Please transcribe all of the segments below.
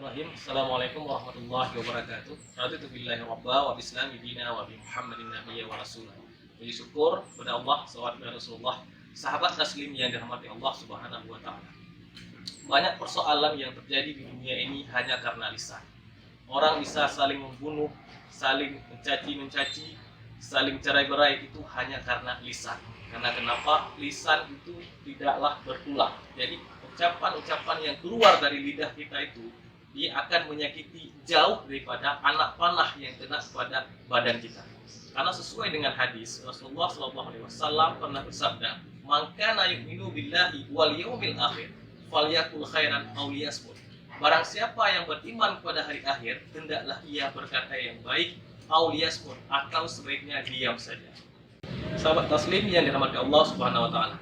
Bismillahirrahmanirrahim. Assalamualaikum warahmatullahi wabarakatuh. Raditu billahi rabba wa bislami dina wa bi Muhammadin nabiyya wa rasulah. Puji syukur kepada Allah, salawat kepada Rasulullah, sahabat taslim yang dirahmati Allah Subhanahu wa taala. Banyak persoalan yang terjadi di dunia ini hanya karena lisan. Orang bisa saling membunuh, saling mencaci, saling cerai-berai itu hanya karena lisan. Karena kenapa? Lisan itu tidaklah bertulang. Jadi ucapan-ucapan yang keluar dari lidah kita itu dia akan menyakiti jauh daripada anak panah yang kena pada badan kita. Karena sesuai dengan hadis Rasulullah SAW pernah bersabda, "Man kana yu'minu billahi wal yawmil akhir, falyakul khairan aw liyasmut." Barang siapa yang beriman kepada hari akhir, hendaklah ia berkata yang baik, aw liyasmut, atau sebaiknya diam saja. Sahabat taslim yang dirahmati Allah Subhanahu wa taala.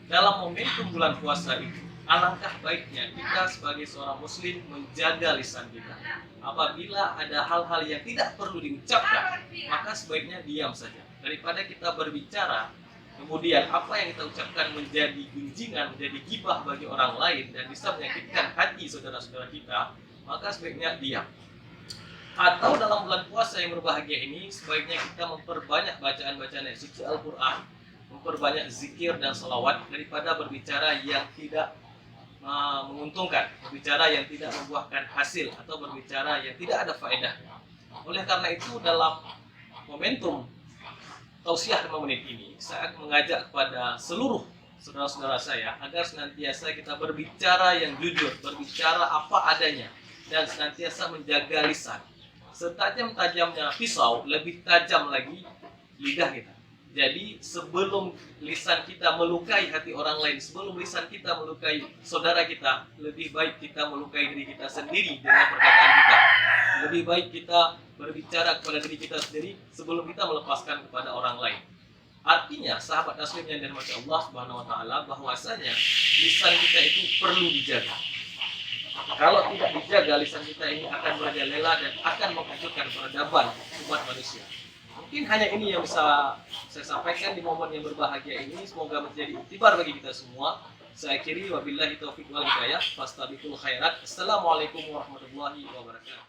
Dalam momentum bulan puasa itu, alangkah baiknya kita sebagai seorang muslim menjaga lisan kita. Apabila ada hal-hal yang tidak perlu diucapkan, maka sebaiknya diam saja. Daripada kita berbicara, kemudian apa yang kita ucapkan menjadi gunjingan, menjadi gibah bagi orang lain dan bisa menyakitkan hati saudara-saudara kita, maka sebaiknya diam. Atau dalam bulan puasa yang berbahagia ini, sebaiknya kita memperbanyak bacaan-bacaan yang suci Al-Quran, memperbanyak zikir dan salawat daripada berbicara yang tidak menguntungkan, berbicara yang tidak membuahkan hasil, atau berbicara yang tidak ada faedahnya. Oleh karena itu, dalam momentum tausiah 5 menit ini, saya mengajak kepada seluruh saudara-saudara saya agar senantiasa kita berbicara yang jujur, berbicara apa adanya, dan senantiasa menjaga lisan. Setajam-tajamnya pisau, lebih tajam lagi lidah kita. Jadi sebelum lisan kita melukai hati orang lain, sebelum lisan kita melukai saudara kita, lebih baik kita melukai diri kita sendiri dengan perkataan kita. Lebih baik kita berbicara kepada diri kita sendiri sebelum kita melepaskan kepada orang lain. Artinya, sahabat taslim yang dirahmati Allah Subhanahu wa taala, bahwasanya lisan kita itu perlu dijaga. Kalau tidak dijaga, lisan kita ini akan merajalela dan akan menghancurkan peradaban umat manusia. Mungkin hanya ini yang bisa saya sampaikan di momen yang berbahagia ini. Semoga menjadi iktibar bagi kita semua. Saya akhiri, wabillahi taufiq wal hidayah, fastabiqul khairat. Assalamualaikum warahmatullahi wabarakatuh.